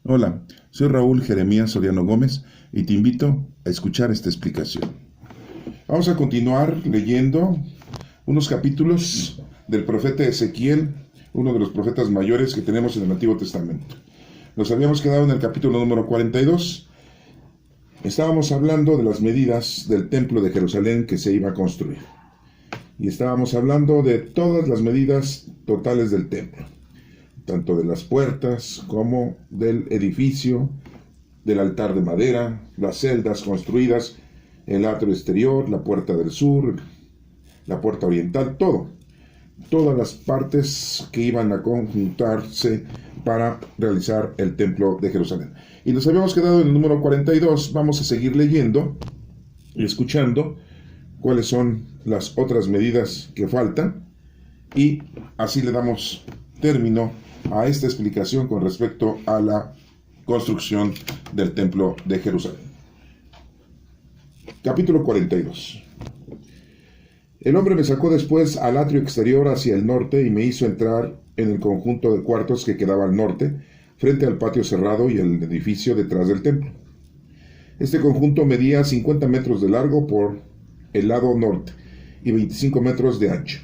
Hola, soy Raúl Jeremías Soriano Gómez y te invito a escuchar esta explicación. Vamos a continuar leyendo unos capítulos del profeta Ezequiel, uno de los profetas mayores que tenemos en el Antiguo Testamento. Nos habíamos quedado en el capítulo número 42. Estábamos hablando de las medidas del templo de Jerusalén que se iba a construir. Y estábamos hablando de todas las medidas totales del templo, tanto de las puertas como del edificio, del altar de madera, las celdas construidas, el atrio exterior, la puerta del sur, la puerta oriental, todas las partes que iban a conjuntarse para realizar el templo de Jerusalén. Y nos habíamos quedado en el número 42, vamos a seguir leyendo y escuchando cuáles son las otras medidas que faltan, y así le damos término a esta explicación con respecto a la construcción del templo de Jerusalén. Capítulo 42. El hombre me sacó después al atrio exterior hacia el norte y me hizo entrar en el conjunto de cuartos que quedaba al norte, frente al patio cerrado y el edificio detrás del templo. Este conjunto medía 50 metros de largo por el lado norte y 25 metros de ancho.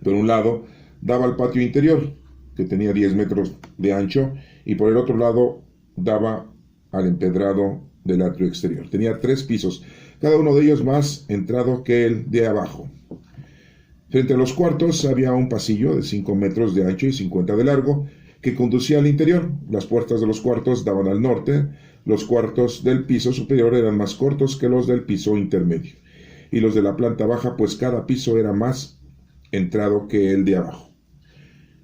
Por un lado daba al patio interior, que tenía 10 metros de ancho, y por el otro lado daba al empedrado del atrio exterior. Tenía 3 pisos, cada uno de ellos más entrado que el de abajo. Frente a los cuartos había un pasillo de 5 metros de ancho y 50 de largo, que conducía al interior. Las puertas de los cuartos daban al norte. Los cuartos del piso superior eran más cortos que los del piso intermedio, y los de la planta baja, pues cada piso era más entrado que el de abajo.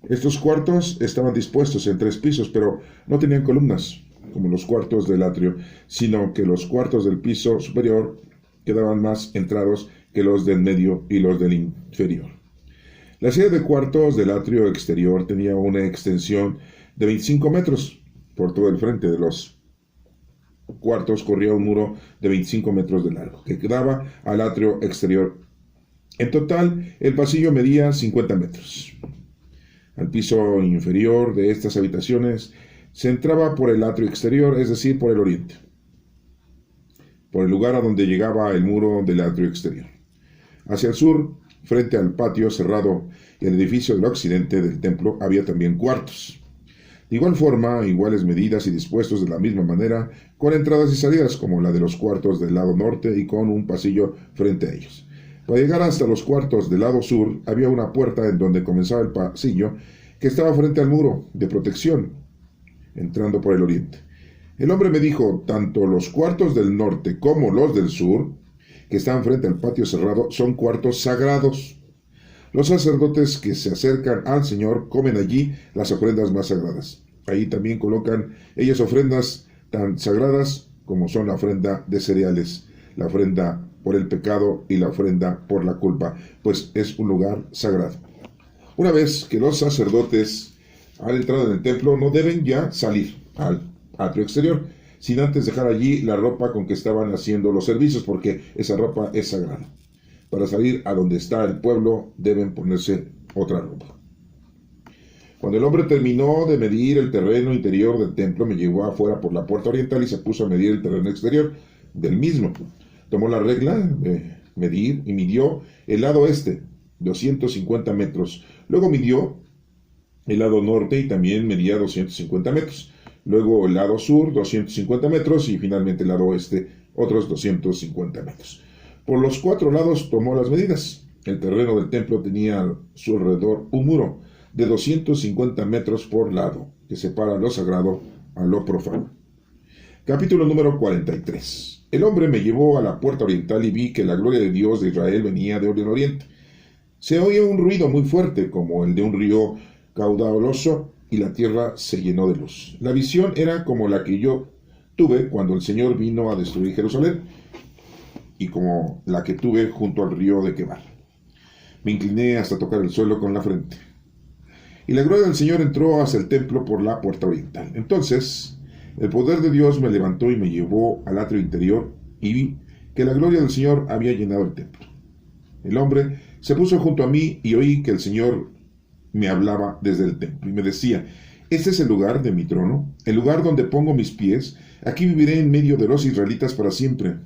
Estos cuartos estaban dispuestos en 3 pisos, pero no tenían columnas, como los cuartos del atrio, sino que los cuartos del piso superior quedaban más entrados que los del medio y los del inferior. La serie de cuartos del atrio exterior tenía una extensión de 25 metros. Por todo el frente de los cuartos corría un muro de 25 metros de largo, que quedaba al atrio exterior. En total, el pasillo medía 50 metros. Al piso inferior de estas habitaciones se entraba por el atrio exterior, es decir, por el oriente, por el lugar a donde llegaba el muro del atrio exterior. Hacia el sur, frente al patio cerrado y el edificio del occidente del templo, había también cuartos. De igual forma, iguales medidas y dispuestos de la misma manera, con entradas y salidas como la de los cuartos del lado norte y con un pasillo frente a ellos. Para llegar hasta los cuartos del lado sur había una puerta en donde comenzaba el pasillo, que estaba frente al muro de protección, entrando por el oriente. El hombre me dijo: tanto los cuartos del norte como los del sur, que están frente al patio cerrado, son cuartos sagrados. Los sacerdotes que se acercan al Señor comen allí las ofrendas más sagradas. Ahí también colocan ellos ofrendas tan sagradas como son la ofrenda de cereales, la ofrenda por el pecado y la ofrenda por la culpa, pues es un lugar sagrado. Una vez que los sacerdotes han entrado en el templo, no deben ya salir al atrio exterior, sin antes dejar allí la ropa con que estaban haciendo los servicios, porque esa ropa es sagrada. Para salir a donde está el pueblo, deben ponerse otra ropa. Cuando el hombre terminó de medir el terreno interior del templo, me llevó afuera por la puerta oriental y se puso a medir el terreno exterior del mismo. Tomó la regla de medir y midió el lado este, 250 metros. Luego midió el lado norte y también medía 250 metros. Luego el lado sur, 250 metros, y finalmente el lado oeste, otros 250 metros. Por los 4 lados tomó las medidas. El terreno del templo tenía a su alrededor un muro de 250 metros por lado, que separa lo sagrado a lo profano. Capítulo número 43. El hombre me llevó a la puerta oriental y vi que la gloria de Dios de Israel venía de oriente. Se oía un ruido muy fuerte, como el de un río caudaloso, y la tierra se llenó de luz. La visión era como la que yo tuve cuando el Señor vino a destruir Jerusalén, y como la que tuve junto al río de Quebar. Me incliné hasta tocar el suelo con la frente. Y la gloria del Señor entró hacia el templo por la puerta oriental. Entonces el poder de Dios me levantó y me llevó al atrio interior, y vi que la gloria del Señor había llenado el templo. El hombre se puso junto a mí y oí que el Señor me hablaba desde el templo y me decía: Este es el lugar de mi trono, el lugar donde pongo mis pies. Aquí viviré en medio de los israelitas para siempre.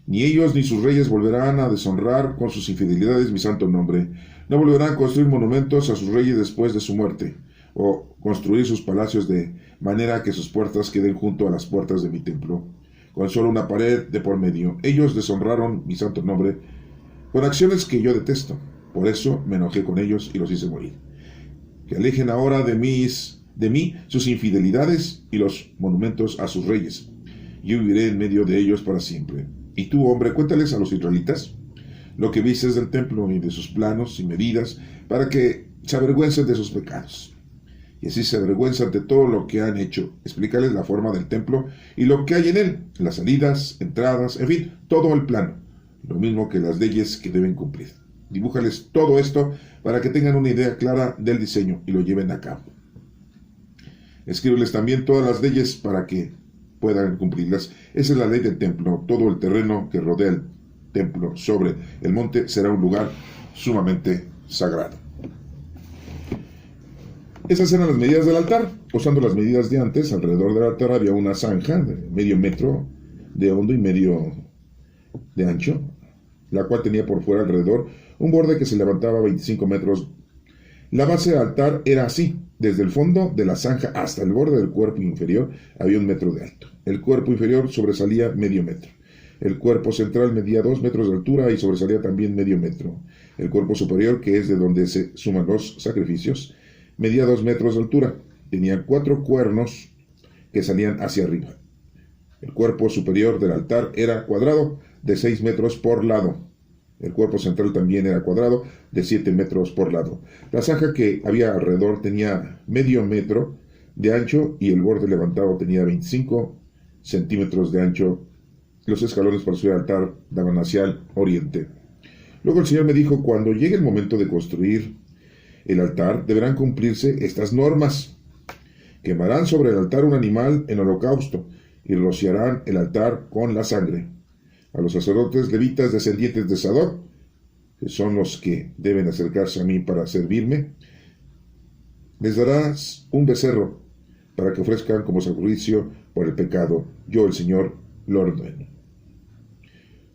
Ni ellos ni sus reyes volverán a deshonrar con sus infidelidades mi santo nombre. No volverán a construir monumentos a sus reyes después de su muerte, o construir sus palacios de manera que sus puertas queden junto a las puertas de mi templo, con solo una pared de por medio. Ellos deshonraron mi santo nombre con acciones que yo detesto. Por eso me enojé con ellos y los hice morir. Que alejen ahora de mí sus infidelidades y los monumentos a sus reyes. Yo viviré en medio de ellos para siempre. Y tú, hombre, cuéntales a los israelitas lo que vistes del templo y de sus planos y medidas, para que se avergüencen de sus pecados. Y así se avergüenzan de todo lo que han hecho. Explícales la forma del templo y lo que hay en él, las salidas, entradas, en fin, todo el plano, lo mismo que las leyes que deben cumplir. Dibújales todo esto para que tengan una idea clara del diseño y lo lleven a cabo. Escríbeles también todas las leyes para que puedan cumplirlas. Esa es la ley del templo. Todo el terreno que rodea el templo sobre el monte será un lugar sumamente sagrado. Esas eran las medidas del altar. Usando las medidas de antes, alrededor del altar había una zanja de medio metro de hondo y medio de ancho, la cual tenía por fuera alrededor un borde que se levantaba 25 metros. La base del altar era así: desde el fondo de la zanja hasta el borde del cuerpo inferior había 1 metro de alto. El cuerpo inferior sobresalía medio metro. El cuerpo central medía 2 metros de altura y sobresalía también medio metro. El cuerpo superior, que es de donde se suman los sacrificios, medía 2 metros de altura. Tenía 4 cuernos que salían hacia arriba. El cuerpo superior del altar era cuadrado, de 6 metros por lado. El cuerpo central también era cuadrado, de 7 metros por lado. La zanja que había alrededor tenía medio metro de ancho y el borde levantado tenía 25 centímetros de ancho. Los escalones para subir al altar daban hacia el oriente. Luego el Señor me dijo: cuando llegue el momento de construir el altar, deberán cumplirse estas normas. Quemarán sobre el altar un animal en holocausto y rociarán el altar con la sangre. A los sacerdotes levitas descendientes de Sadoc, que son los que deben acercarse a mí para servirme, les darás un becerro para que ofrezcan como sacrificio por el pecado. Yo, el Señor, lo ordeno.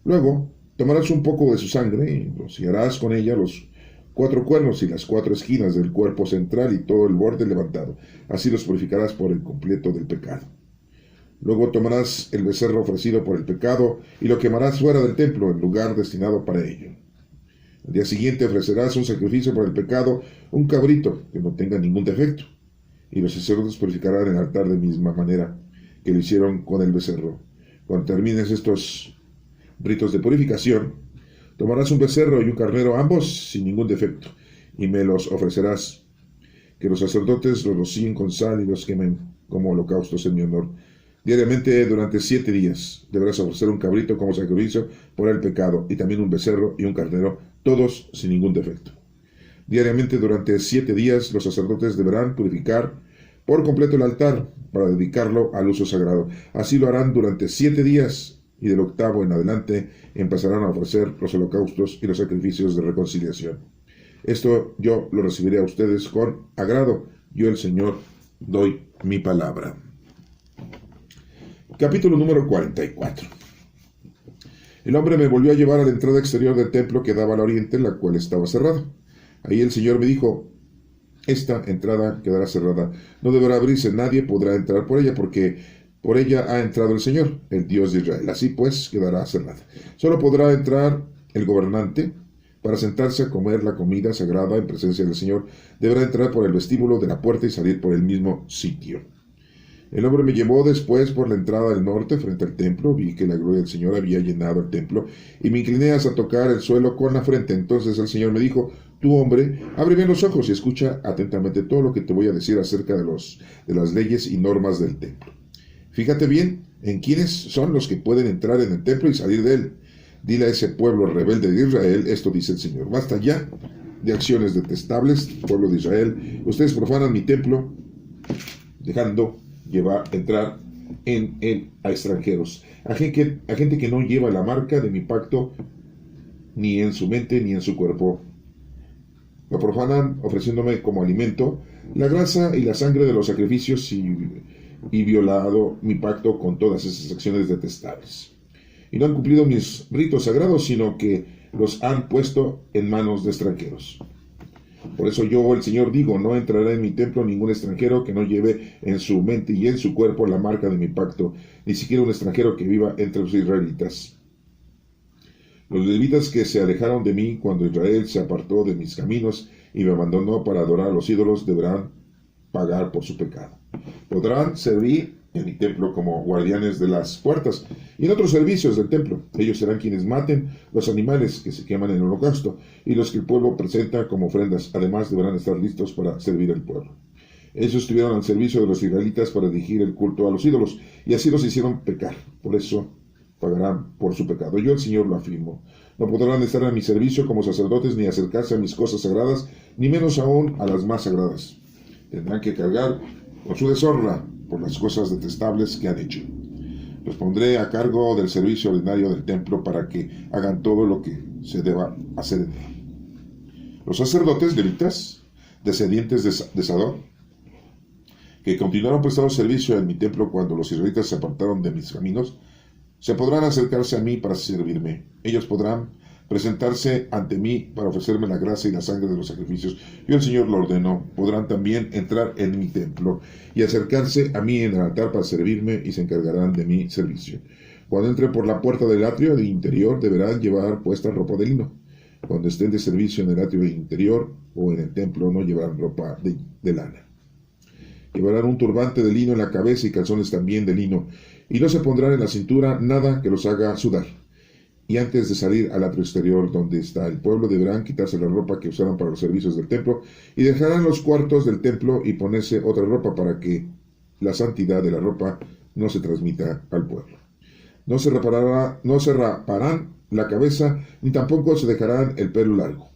Luego tomarás un poco de su sangre y rociarás con ella los 4 cuernos y las 4 esquinas del cuerpo central y todo el borde levantado. Así los purificarás por el completo del pecado. Luego tomarás el becerro ofrecido por el pecado y lo quemarás fuera del templo, en lugar destinado para ello. Al día siguiente ofrecerás un sacrificio por el pecado, un cabrito que no tenga ningún defecto, y los sacerdotes purificarán el altar de misma manera que lo hicieron con el becerro. Cuando termines estos ritos de purificación, tomarás un becerro y un carnero, ambos sin ningún defecto, y me los ofrecerás. Que los sacerdotes los rocíen con sal y los quemen como holocaustos en mi honor. Diariamente durante 7 días deberás ofrecer un cabrito como sacrificio por el pecado, y también un becerro y un carnero, todos sin ningún defecto. Diariamente durante 7 días los sacerdotes deberán purificar por completo el altar para dedicarlo al uso sagrado. Así lo harán durante 7 días, y del 8º en adelante empezarán a ofrecer los holocaustos y los sacrificios de reconciliación. Esto yo lo recibiré a ustedes con agrado. Yo, el Señor, doy mi palabra. Capítulo número 44. El hombre me volvió a llevar a la entrada exterior del templo que daba al oriente, la cual estaba cerrada. Ahí el Señor me dijo: esta entrada quedará cerrada, no deberá abrirse, nadie podrá entrar por ella, porque por ella ha entrado el Señor, el Dios de Israel. Así pues quedará cerrada. Solo podrá entrar el gobernante para sentarse a comer la comida sagrada en presencia del Señor. Deberá entrar por el vestíbulo de la puerta y salir por el mismo sitio. El hombre me llevó después por la entrada del norte frente al templo. Vi que la gloria del Señor había llenado el templo y me incliné hasta tocar el suelo con la frente. Entonces el Señor me dijo: tú, hombre, abre bien los ojos y escucha atentamente todo lo que te voy a decir acerca de las leyes y normas del templo. Fíjate bien en quiénes son los que pueden entrar en el templo y salir de él. Dile a ese pueblo rebelde de Israel: esto dice el Señor, basta ya de acciones detestables, pueblo de Israel. Ustedes profanan mi templo dejando entrar en él a extranjeros, a gente que no lleva la marca de mi pacto ni en su mente ni en su cuerpo. Lo profanan ofreciéndome como alimento la grasa y la sangre de los sacrificios y violado mi pacto con todas esas acciones detestables. Y no han cumplido mis ritos sagrados, sino que los han puesto en manos de extranjeros. Por eso yo, el Señor, digo, no entrará en mi templo ningún extranjero que no lleve en su mente y en su cuerpo la marca de mi pacto, ni siquiera un extranjero que viva entre los israelitas. Los levitas que se alejaron de mí cuando Israel se apartó de mis caminos y me abandonó para adorar a los ídolos deberán pagar por su pecado. Podrán servir en mi templo como guardianes de las puertas y en otros servicios del templo. Ellos serán quienes maten los animales que se queman en el holocausto y los que el pueblo presenta como ofrendas. Además, deberán estar listos para servir al pueblo. Ellos estuvieron al servicio de los israelitas para dirigir el culto a los ídolos y así los hicieron pecar. Por eso pagarán por su pecado. Yo, el Señor, lo afirmo. No podrán estar a mi servicio como sacerdotes ni acercarse a mis cosas sagradas, ni menos aún a las más sagradas. Tendrán que cargar con su deshonra por las cosas detestables que han hecho. Los pondré a cargo del servicio ordinario del templo para que hagan todo lo que se deba hacer en él. Los sacerdotes levitas, descendientes de Sadok, que continuaron prestando servicio en mi templo cuando los israelitas se apartaron de mis caminos, se podrán acercarse a mí para servirme. Ellos podrán presentarse ante mí para ofrecerme la grasa y la sangre de los sacrificios. Yo, el Señor, lo ordeno. Podrán también entrar en mi templo y acercarse a mí en el altar para servirme y se encargarán de mi servicio. Cuando entren por la puerta del atrio de interior deberán llevar puesta ropa de lino. Cuando estén de servicio en el atrio de interior o en el templo no llevarán ropa de lana. Llevarán un turbante de lino en la cabeza y calzones también de lino, y no se pondrán en la cintura nada que los haga sudar. Y antes de salir al atrio exterior donde está el pueblo, deberán quitarse la ropa que usaron para los servicios del templo, y dejarán los cuartos del templo y ponerse otra ropa para que la santidad de la ropa no se transmita al pueblo. No se raparán la cabeza, ni tampoco se dejarán el pelo largo.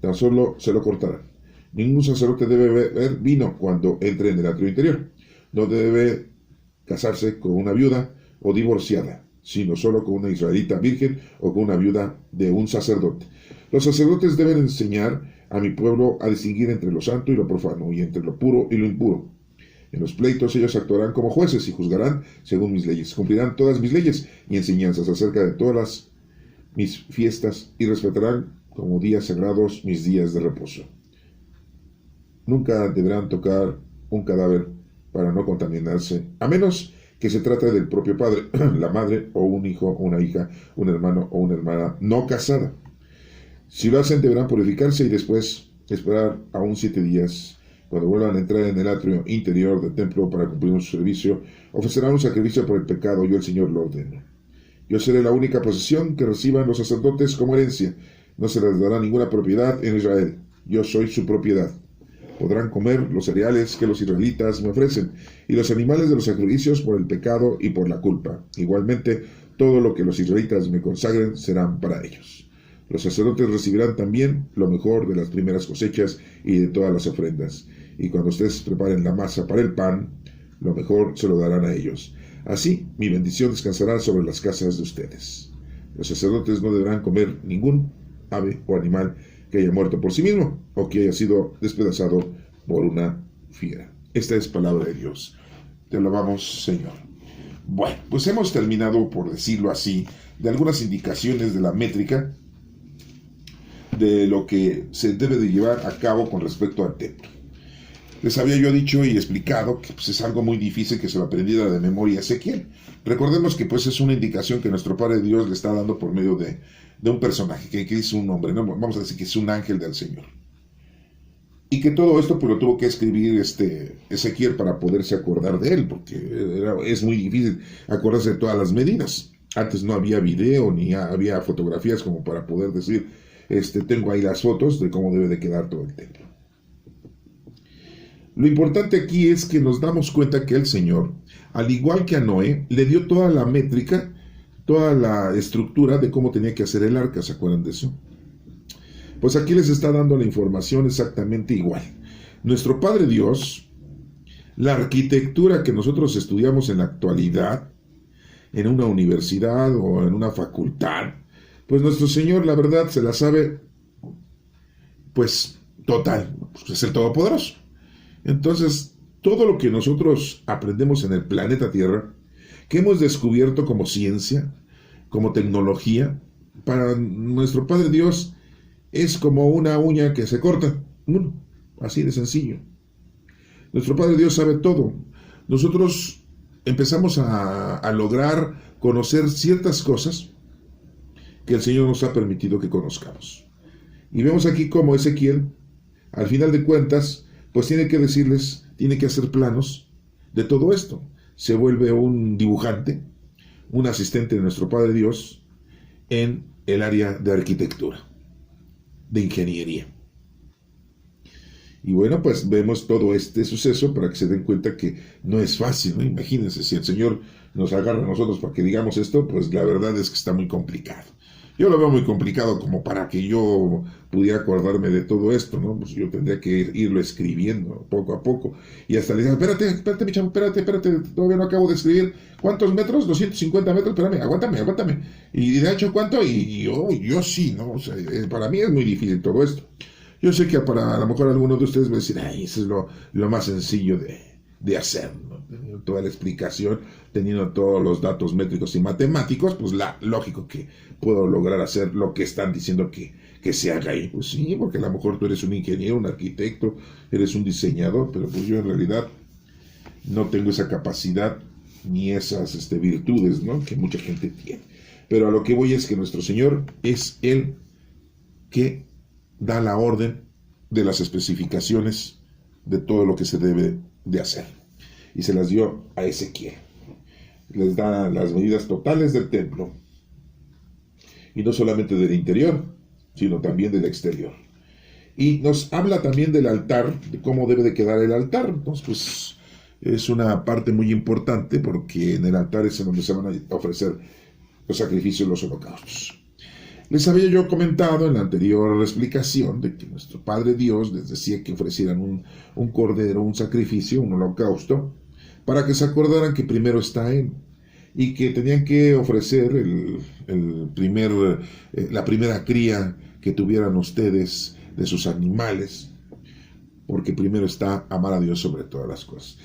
Tan solo se lo cortarán. Ningún sacerdote debe beber vino cuando entre en el atrio interior. No debe casarse con una viuda o divorciada, sino solo con una israelita virgen o con una viuda de un sacerdote. Los sacerdotes deben enseñar a mi pueblo a distinguir entre lo santo y lo profano, y entre lo puro y lo impuro. En los pleitos ellos actuarán como jueces y juzgarán según mis leyes. Cumplirán todas mis leyes y enseñanzas acerca de todas mis fiestas y respetarán como días sagrados mis días de reposo. Nunca deberán tocar un cadáver para no contaminarse, a menos que se trate del propio padre, la madre o un hijo o una hija, un hermano o una hermana no casada. Si lo hacen, deberán purificarse y después esperar aún 7 días. Cuando vuelvan a entrar en el atrio interior del templo para cumplir su servicio, ofrecerán un sacrificio por el pecado. Yo, el Señor, lo ordeno. Yo seré la única posesión que reciban los sacerdotes como herencia. No se les dará ninguna propiedad en Israel. Yo soy su propiedad. Podrán comer los cereales que los israelitas me ofrecen y los animales de los sacrificios por el pecado y por la culpa. Igualmente, todo lo que los israelitas me consagren serán para ellos. Los sacerdotes recibirán también lo mejor de las primeras cosechas y de todas las ofrendas. Y cuando ustedes preparen la masa para el pan, lo mejor se lo darán a ellos. Así, mi bendición descansará sobre las casas de ustedes. Los sacerdotes no deberán comer ningún ave o animal que haya muerto por sí mismo o que haya sido despedazado por una fiera. Esta es palabra de Dios. Te alabamos, Señor. Bueno, pues hemos terminado, por decirlo así, de algunas indicaciones de la métrica de lo que se debe de llevar a cabo con respecto al templo. Les había yo dicho y explicado que pues, es algo muy difícil que se lo aprendiera de memoria Ezequiel. Recordemos que pues es una indicación que nuestro Padre Dios le está dando por medio de un personaje, que dice un nombre, ¿no? Vamos a decir que es un ángel del Señor. Y que todo esto pues lo tuvo que escribir Ezequiel para poderse acordar de él, porque es muy difícil acordarse de todas las medidas. Antes no había video ni había fotografías como para poder decir, tengo ahí las fotos de cómo debe de quedar todo el templo. Lo importante aquí es que nos damos cuenta que el Señor, al igual que a Noé, le dio toda la métrica, toda la estructura de cómo tenía que hacer el arca. ¿Se acuerdan de eso? Pues aquí les está dando la información exactamente igual. Nuestro Padre Dios, la arquitectura que nosotros estudiamos en la actualidad, en una universidad o en una facultad, pues nuestro Señor, la verdad, se la sabe, pues, total, pues es el Todopoderoso. Entonces, todo lo que nosotros aprendemos en el planeta Tierra, que hemos descubierto como ciencia, como tecnología, para nuestro Padre Dios es como una uña que se corta, así de sencillo. Nuestro Padre Dios sabe todo. Nosotros empezamos a lograr conocer ciertas cosas que el Señor nos ha permitido que conozcamos. Y vemos aquí cómo Ezequiel, al final de cuentas, pues tiene que decirles, tiene que hacer planos de todo esto. Se vuelve un dibujante, un asistente de nuestro Padre Dios en el área de arquitectura, de ingeniería. Y bueno, pues vemos todo este suceso para que se den cuenta que no es fácil, ¿no? Imagínense, si el Señor nos agarra a nosotros para que digamos esto, pues la verdad es que está muy complicado. Yo lo veo muy complicado como para que yo pudiera acordarme de todo esto, ¿no? Pues yo tendría que irlo escribiendo poco a poco. Y hasta le dije, espérate, mi chavo, espérate, todavía no acabo de escribir. ¿Cuántos metros? 250 metros, espérame, aguántame. Y de hecho, ¿cuánto? Y yo sí, ¿no? O sea, para mí es muy difícil todo esto. Yo sé que para a lo mejor algunos de ustedes me decir, ay, eso es lo más sencillo de hacer, ¿no? Teniendo toda la explicación, teniendo todos los datos métricos y matemáticos, pues lógico que puedo lograr hacer lo que están diciendo que se haga ahí. Pues sí, porque a lo mejor tú eres un ingeniero, un arquitecto, eres un diseñador, pero pues yo en realidad no tengo esa capacidad ni esas virtudes, ¿no? Que mucha gente tiene. Pero a lo que voy es que nuestro Señor es el que da la orden de las especificaciones de todo lo que se debe de hacer. Y se las dio a Ezequiel. Les da las medidas totales del templo. Y no solamente del interior, sino también del exterior. Y nos habla también del altar, de cómo debe de quedar el altar. Entonces, pues, es una parte muy importante porque en el altar es en donde se van a ofrecer los sacrificios, los holocaustos. Les había yo comentado en la anterior explicación de que nuestro Padre Dios les decía que ofrecieran un cordero, un sacrificio, un holocausto, para que se acordaran que primero está Él, y que tenían que ofrecer la primera cría que tuvieran ustedes de sus animales, porque primero está amar a Dios sobre todas las cosas.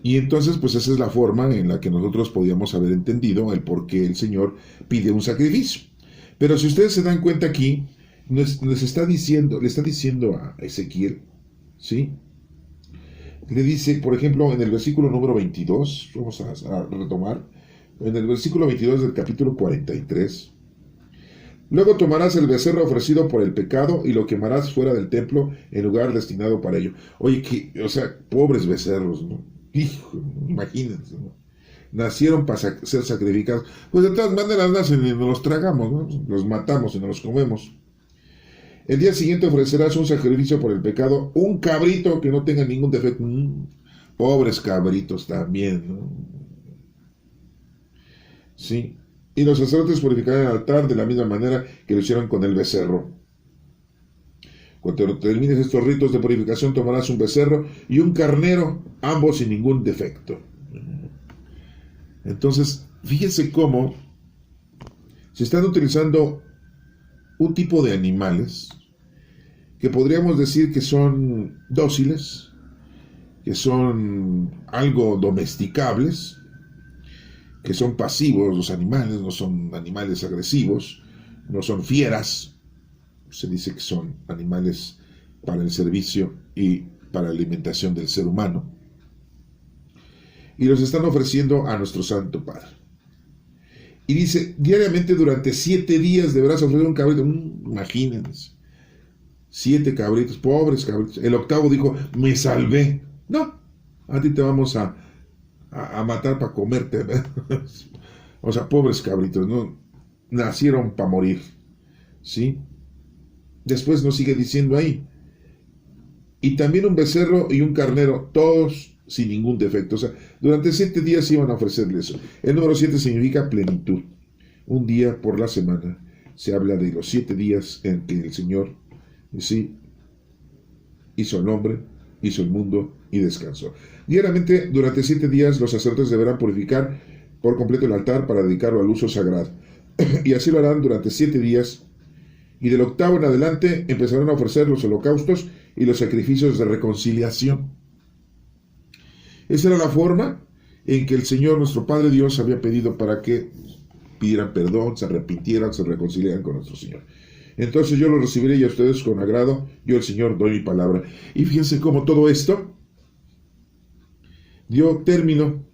Y entonces, pues esa es la forma en la que nosotros podíamos haber entendido el por qué el Señor pide un sacrificio. Pero si ustedes se dan cuenta aquí, le está diciendo a Ezequiel, ¿sí? Le dice, por ejemplo, en el versículo número 22, vamos a retomar, en el versículo 22 del capítulo 43, luego tomarás el becerro ofrecido por el pecado y lo quemarás fuera del templo en lugar destinado para ello. Oye, pobres becerros, ¿no? Hijo, imagínense, ¿no? Nacieron para ser sacrificados. Pues de todas maneras nacen y nos los tragamos, ¿no? Los matamos y nos los comemos. El día siguiente ofrecerás un sacrificio por el pecado, un cabrito que no tenga ningún defecto. Pobres cabritos también, ¿no? Sí. Y los sacerdotes purificarán el altar de la misma manera que lo hicieron con el becerro. Cuando termines estos ritos de purificación, tomarás un becerro y un carnero, ambos sin ningún defecto. Entonces, fíjense cómo se están utilizando un tipo de animales que podríamos decir que son dóciles, que son algo domesticables, que son pasivos los animales, no son animales agresivos, no son fieras. Se dice que son animales para el servicio y para la alimentación del ser humano. Y los están ofreciendo a nuestro Santo Padre. Y dice, diariamente durante 7 días deberás ofrecer un cabrito. Imagínense. 7 cabritos, pobres cabritos. El octavo dijo, me salvé. No, a ti te vamos a matar para comerte. O sea, pobres cabritos, ¿no? Nacieron para morir. ¿Sí? Después nos sigue diciendo ahí. Y también un becerro y un carnero, todos sin ningún defecto. O sea, durante 7 días iban a ofrecerle eso. El número 7 significa plenitud. Un día por la semana. Se habla de los 7 días en que el Señor, sí, hizo el hombre, hizo el mundo y descansó. Diariamente, durante 7 días, los sacerdotes deberán purificar por completo el altar para dedicarlo al uso sagrado. Y así lo harán durante 7 días. Y del octavo en adelante empezaron a ofrecer los holocaustos y los sacrificios de reconciliación. Esa era la forma en que el Señor, nuestro Padre Dios, había pedido para que pidieran perdón, se arrepintieran, se reconciliaran con nuestro Señor. Entonces yo lo recibiré y a ustedes con agrado, yo el Señor doy mi palabra. Y fíjense cómo todo esto dio término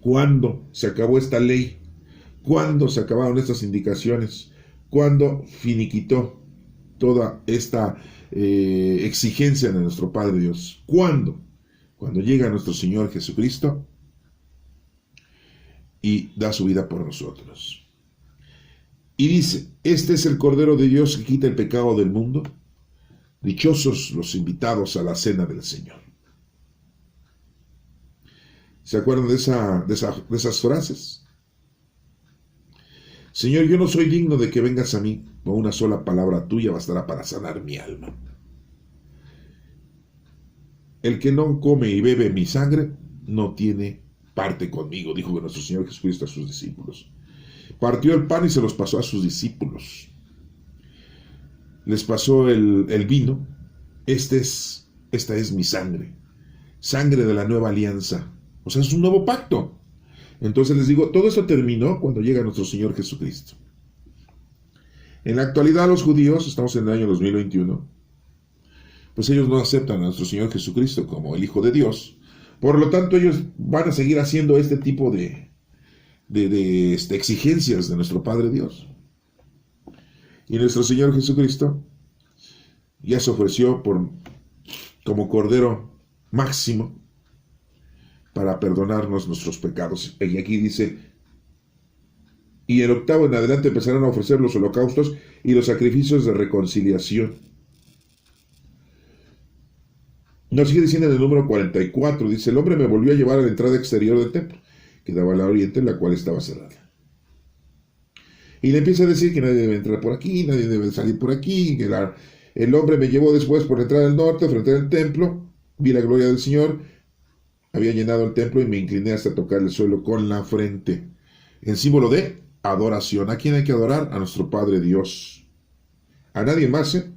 cuando se acabó esta ley, cuando se acabaron estas indicaciones, cuando finiquitó toda esta exigencia de nuestro Padre Dios. ¿Cuándo? Cuando llega nuestro Señor Jesucristo y da su vida por nosotros. Y dice, este es el Cordero de Dios que quita el pecado del mundo. Dichosos los invitados a la cena del Señor. ¿Se acuerdan de esas frases? Señor, yo no soy digno de que vengas a mí, con una sola palabra tuya bastará para sanar mi alma. El que no come y bebe mi sangre no tiene parte conmigo, dijo nuestro Señor Jesucristo a sus discípulos. Partió el pan y se los pasó a sus discípulos. Les pasó el vino. Esta es mi sangre. Sangre de la nueva alianza. O sea, es un nuevo pacto. Entonces les digo, todo esto terminó cuando llega nuestro Señor Jesucristo. En la actualidad los judíos, estamos en el año 2021, pues ellos no aceptan a nuestro Señor Jesucristo como el Hijo de Dios. Por lo tanto, ellos van a seguir haciendo este tipo de exigencias de nuestro Padre Dios. Y nuestro Señor Jesucristo ya se ofreció como Cordero máximo para perdonarnos nuestros pecados. Y aquí dice, y el octavo en adelante empezaron a ofrecer los holocaustos y los sacrificios de reconciliación. Nos sigue diciendo en el número 44, dice, el hombre me volvió a llevar a la entrada exterior del templo, que daba al oriente, la cual estaba cerrada. Y le empieza a decir que nadie debe entrar por aquí, nadie debe salir por aquí, que el hombre me llevó después por la entrada del norte, frente al templo, vi la gloria del Señor, había llenado el templo y me incliné hasta tocar el suelo con la frente. El símbolo de adoración. ¿A quién hay que adorar? A nuestro Padre Dios. A nadie más, ¿eh?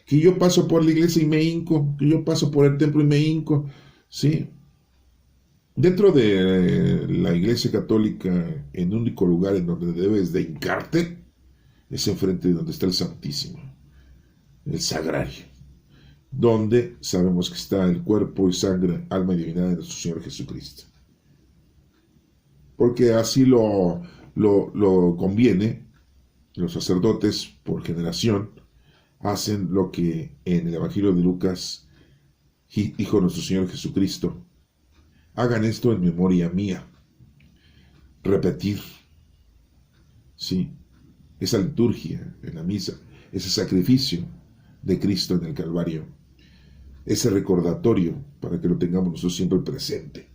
Que yo paso por la iglesia y me hinco, que yo paso por el templo y me hinco, ¿sí? Dentro de la iglesia católica, en un único lugar en donde debes de hincarte, es enfrente de donde está el Santísimo, el Sagrario, donde sabemos que está el cuerpo y sangre, alma y divinidad de nuestro Señor Jesucristo. Porque así lo conviene, los sacerdotes por generación hacen lo que en el Evangelio de Lucas dijo nuestro Señor Jesucristo: hagan esto en memoria mía. Repetir, sí, esa liturgia en la misa, ese sacrificio de Cristo en el Calvario, ese recordatorio para que lo tengamos nosotros siempre presente.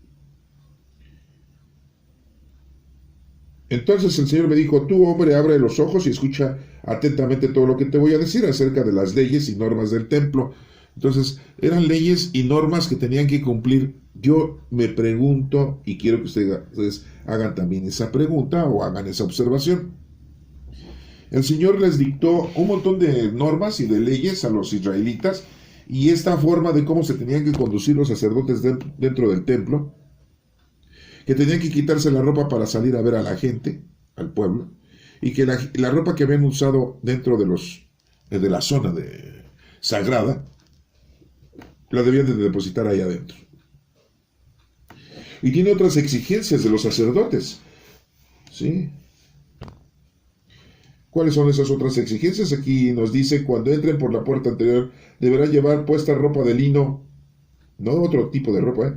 Entonces el Señor me dijo: tú, hombre, abre los ojos y escucha atentamente todo lo que te voy a decir acerca de las leyes y normas del templo. Entonces, eran leyes y normas que tenían que cumplir. Yo me pregunto, y quiero que ustedes hagan también esa pregunta o hagan esa observación. El Señor les dictó un montón de normas y de leyes a los israelitas, y esta forma de cómo se tenían que conducir los sacerdotes dentro del templo, que tenían que quitarse la ropa para salir a ver a la gente, al pueblo, y que la ropa que habían usado dentro de la zona sagrada, la debían de depositar ahí adentro. Y tiene otras exigencias de los sacerdotes, ¿sí? ¿Cuáles son esas otras exigencias? Aquí nos dice: cuando entren por la puerta anterior, deberán llevar puesta ropa de lino, no otro tipo de ropa, ¿eh?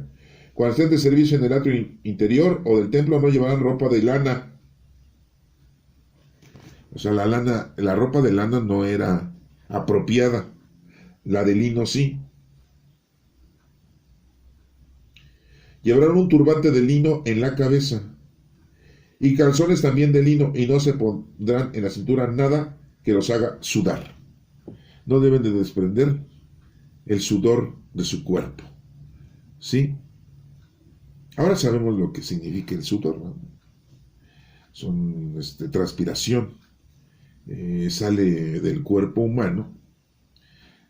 Cuando estén de servicio en el atrio interior o del templo, no llevarán ropa de lana. O sea, la ropa de lana no era apropiada, la de lino sí. Llevarán un turbante de lino en la cabeza y calzones también de lino, y no se pondrán en la cintura nada que los haga sudar. No deben de desprender el sudor de su cuerpo, ¿sí? Ahora sabemos lo que significa el sudor, ¿no? Son transpiración sale del cuerpo humano,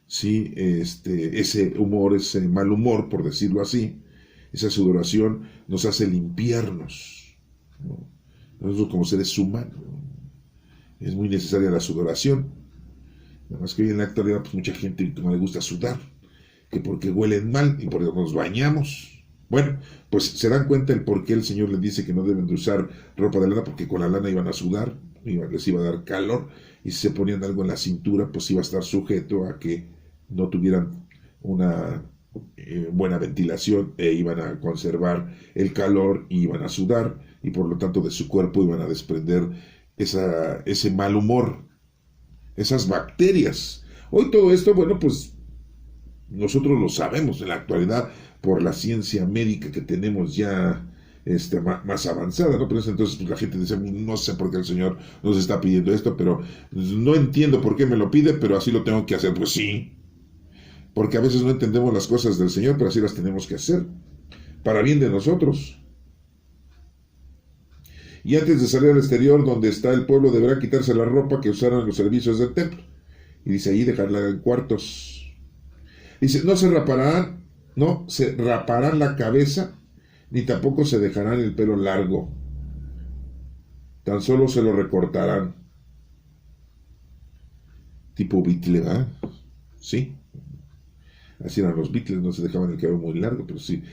¿sí? Ese humor, ese mal humor, por decirlo así, esa sudoración nos hace limpiarnos, ¿no? Nosotros como seres humanos, ¿no? Es muy necesaria la sudoración. Nada más que hoy en la actualidad pues mucha gente no le gusta sudar, que porque huelen mal y porque nos bañamos. Bueno, pues se dan cuenta el por qué el Señor les dice que no deben de usar ropa de lana, porque con la lana iban a sudar, les iba a dar calor, y si se ponían algo en la cintura, pues iba a estar sujeto a que no tuvieran una buena ventilación e iban a conservar el calor y iban a sudar, y por lo tanto de su cuerpo iban a desprender ese mal humor, esas bacterias. Hoy todo esto, bueno, pues nosotros lo sabemos en la actualidad por la ciencia médica que tenemos ya más avanzada, ¿no? Pero entonces pues, la gente dice, no sé por qué el Señor nos está pidiendo esto, pero no entiendo por qué me lo pide, pero así lo tengo que hacer. Pues sí, porque a veces no entendemos las cosas del Señor, pero así las tenemos que hacer, para bien de nosotros. Y antes de salir al exterior, donde está el pueblo, deberá quitarse la ropa que usaron en los servicios del templo. Y dice ahí, dejarla en cuartos. Dice, no se raparán la cabeza, ni tampoco se dejarán el pelo largo. Tan solo se lo recortarán. Tipo Beatle, ¿verdad? Sí. Así eran los Beatles, no se dejaban el cabello muy largo, pero sí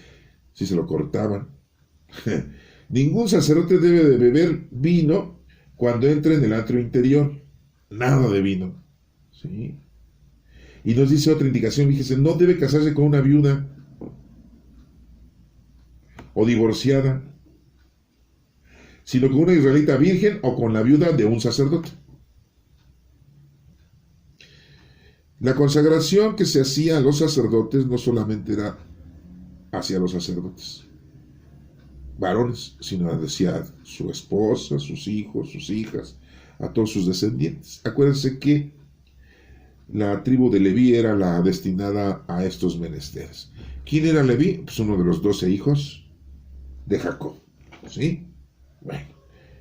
se lo cortaban. Ningún sacerdote debe de beber vino cuando entre en el atrio interior. Nada de vino. ¿Sí? Y nos dice otra indicación, fíjese, no debe casarse con una viuda o divorciada, sino con una israelita virgen o con la viuda de un sacerdote. La consagración que se hacía a los sacerdotes no solamente era hacia los sacerdotes varones, sino hacia su esposa, sus hijos, sus hijas, a todos sus descendientes. Acuérdense que la tribu de Leví era la destinada a estos menesteres. ¿Quién era Leví? Pues uno de los 12 hijos de Jacob. ¿Sí? Bueno,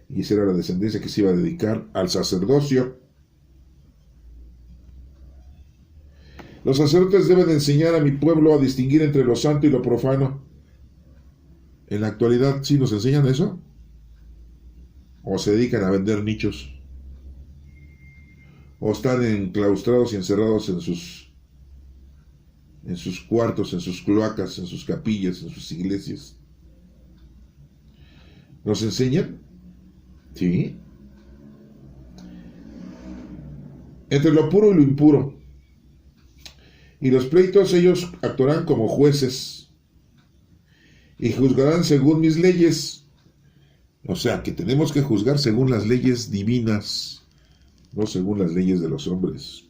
y esa era la descendencia que se iba a dedicar al sacerdocio. Los sacerdotes deben enseñar a mi pueblo a distinguir entre lo santo y lo profano. En la actualidad, ¿sí nos enseñan eso? ¿O se dedican a vender nichos? ¿O están enclaustrados y encerrados en sus cuartos, en sus cloacas, en sus capillas, en sus iglesias? ¿Nos enseñan? Sí. Entre lo puro y lo impuro. Y los pleitos ellos actuarán como jueces y juzgarán según mis leyes. O sea, que tenemos que juzgar según las leyes divinas, no según las leyes de los hombres.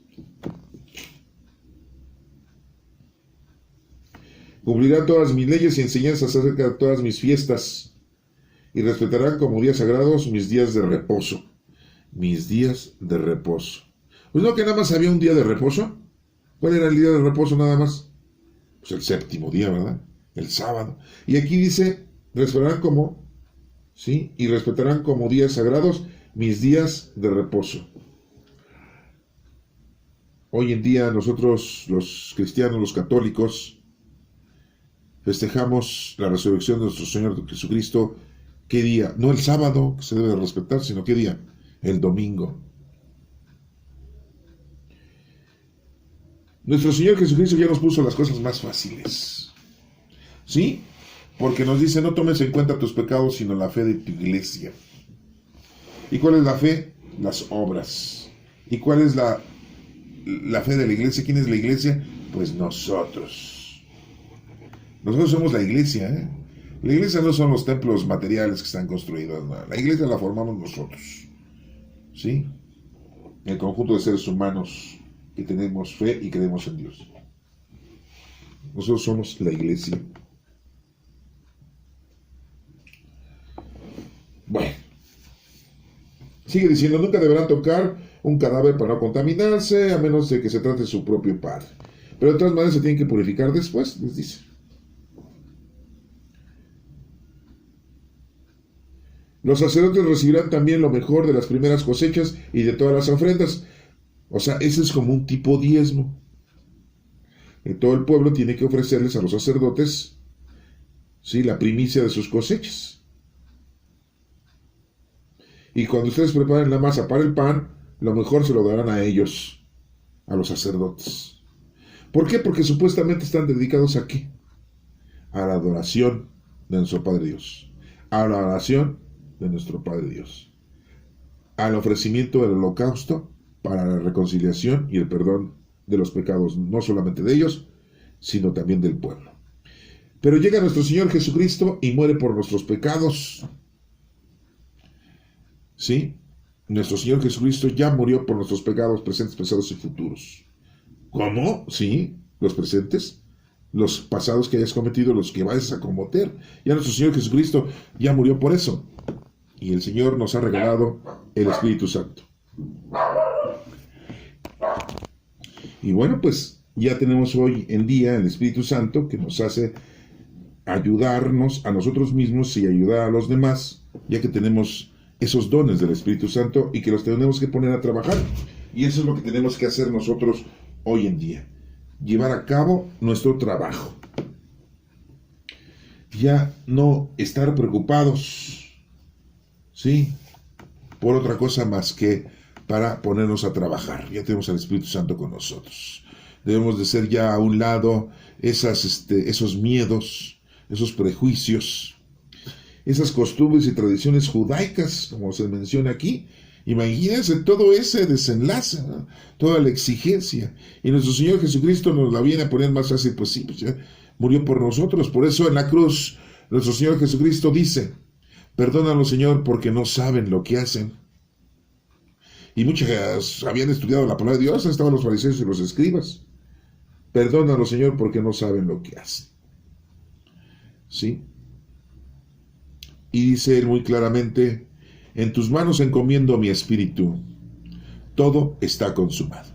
Cumplirán todas mis leyes y enseñanzas acerca de todas mis fiestas, y respetarán como días sagrados mis días de reposo. Mis días de reposo. Pues no que nada más había un día de reposo. ¿Cuál era el día de reposo nada más? Pues el séptimo día, ¿verdad? El sábado. Y aquí dice, respetarán como, ¿sí? Y respetarán como días sagrados mis días de reposo. Hoy en día nosotros, los cristianos, los católicos, festejamos la resurrección de nuestro Señor Jesucristo. ¿Qué día? No el sábado, que se debe respetar, sino ¿qué día? El domingo. Nuestro Señor Jesucristo ya nos puso las cosas más fáciles. ¿Sí? Porque nos dice, no tomes en cuenta tus pecados, sino la fe de tu iglesia. ¿Y cuál es la fe? Las obras. ¿Y cuál es la fe de la iglesia? ¿Quién es la iglesia? Pues nosotros. Nosotros somos la iglesia, ¿eh? La iglesia no son los templos materiales que están construidos, no. La iglesia la formamos nosotros. ¿Sí? El conjunto de seres humanos que tenemos fe y creemos en Dios. Nosotros somos la iglesia. Bueno, sigue diciendo, nunca deberán tocar un cadáver para no contaminarse, a menos de que se trate de su propio padre. Pero de todas maneras se tienen que purificar después, les dice. Los sacerdotes recibirán también lo mejor de las primeras cosechas y de todas las ofrendas. O sea, ese es como un tipo diezmo. Y todo el pueblo tiene que ofrecerles a los sacerdotes, ¿sí?, la primicia de sus cosechas. Y cuando ustedes preparen la masa para el pan, lo mejor se lo darán a ellos, a los sacerdotes. ¿Por qué? Porque supuestamente están dedicados ¿a qué? A la adoración de nuestro Padre Dios, a la oración de nuestro Padre Dios, al ofrecimiento del holocausto para la reconciliación y el perdón de los pecados, no solamente de ellos, sino también del pueblo. Pero llega nuestro Señor Jesucristo y muere por nuestros pecados. ¿Sí? Nuestro Señor Jesucristo ya murió por nuestros pecados presentes, pasados y futuros. ¿Cómo? Sí, los presentes, los pasados que hayas cometido, los que vayas a cometer. Ya nuestro Señor Jesucristo ya murió por eso. Y el Señor nos ha regalado el Espíritu Santo. Y bueno, pues ya tenemos hoy en día el Espíritu Santo que nos hace ayudarnos a nosotros mismos y ayudar a los demás, ya que tenemos esos dones del Espíritu Santo y que los tenemos que poner a trabajar. Y eso es lo que tenemos que hacer nosotros hoy en día, llevar a cabo nuestro trabajo. Ya no estar preocupados, ¿sí?, por otra cosa más que para ponernos a trabajar. Ya tenemos al Espíritu Santo con nosotros. Debemos de ser ya a un lado esos miedos, esos prejuicios, esas costumbres y tradiciones judaicas, como se menciona aquí. Imagínense todo ese desenlace, ¿no?, toda la exigencia. Y nuestro Señor Jesucristo nos la viene a poner más fácil, pues sí, pues ya murió por nosotros. Por eso en la cruz nuestro Señor Jesucristo dice: perdónalos, Señor, porque no saben lo que hacen. Y muchos habían estudiado la palabra de Dios, estaban los fariseos y los escribas. Perdónalos, Señor, porque no saben lo que hacen. ¿Sí? Y dice él muy claramente: en tus manos encomiendo mi espíritu, todo está consumado.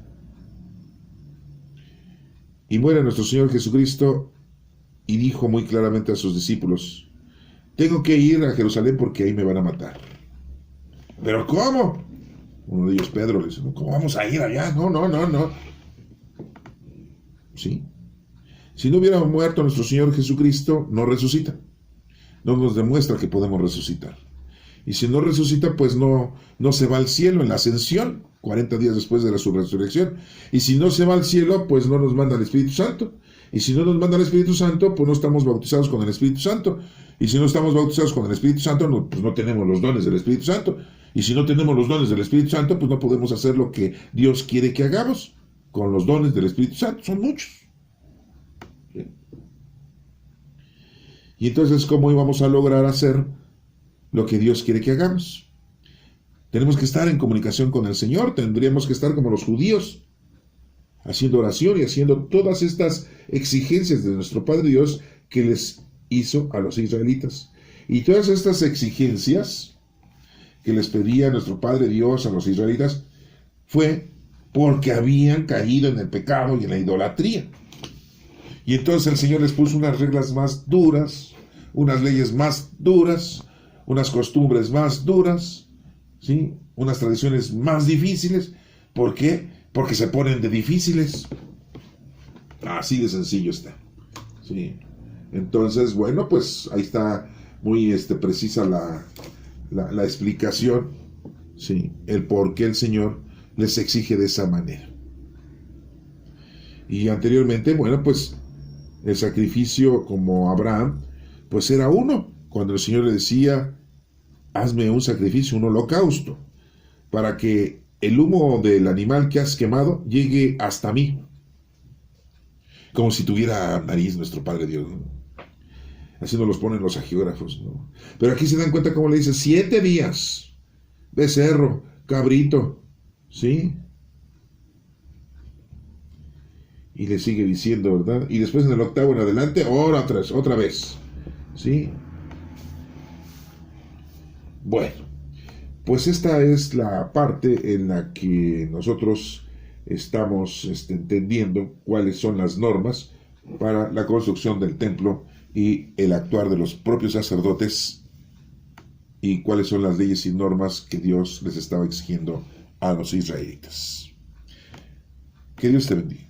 Y muere nuestro Señor Jesucristo y dijo muy claramente a sus discípulos: tengo que ir a Jerusalén porque ahí me van a matar. ¿Pero cómo? Uno de ellos, Pedro, le dice: ¿cómo vamos a ir allá? No. ¿Sí? Si no hubiera muerto nuestro Señor Jesucristo, no resucita. No nos demuestra que podemos resucitar. Y si no resucita, pues no se va al cielo en la ascensión, 40 días después de su resurrección. Y si no se va al cielo, pues no nos manda el Espíritu Santo. Y si no nos manda el Espíritu Santo, pues no estamos bautizados con el Espíritu Santo. Y si no estamos bautizados con el Espíritu Santo, pues no tenemos los dones del Espíritu Santo. Y si no tenemos los dones del Espíritu Santo, pues no podemos hacer lo que Dios quiere que hagamos con los dones del Espíritu Santo. Son muchos. ¿Sí? Y entonces, ¿cómo íbamos a lograr hacer lo que Dios quiere que hagamos? Tenemos que estar en comunicación con el Señor. Tendríamos que estar como los judíos, haciendo oración y haciendo todas estas exigencias de nuestro Padre Dios que les hizo a los israelitas. Y todas estas exigencias que les pedía nuestro Padre Dios a los israelitas fue porque habían caído en el pecado y en la idolatría. Y entonces el Señor les puso unas reglas más duras, unas leyes más duras, unas costumbres más duras, ¿sí?, unas tradiciones más difíciles. ¿Por qué? Porque se ponen de difíciles. Así de sencillo está. ¿Sí? Entonces, bueno, pues ahí está muy precisa la explicación, ¿sí?, el por qué el Señor les exige de esa manera. Y anteriormente, bueno, pues el sacrificio como Abraham, pues era uno. Cuando el Señor le decía: hazme un sacrificio, un holocausto, para que el humo del animal que has quemado llegue hasta mí. Como si tuviera nariz nuestro Padre Dios, ¿no? Así nos los ponen los agiógrafos, ¿no? Pero aquí se dan cuenta cómo le dice: 7 días, becerro, cabrito, ¿sí? Y le sigue diciendo, ¿verdad? Y después en el 8º en adelante, otra vez, ¿sí? Bueno, pues esta es la parte en la que nosotros estamos entendiendo cuáles son las normas para la construcción del templo y el actuar de los propios sacerdotes y cuáles son las leyes y normas que Dios les estaba exigiendo a los israelitas. Que Dios te bendiga.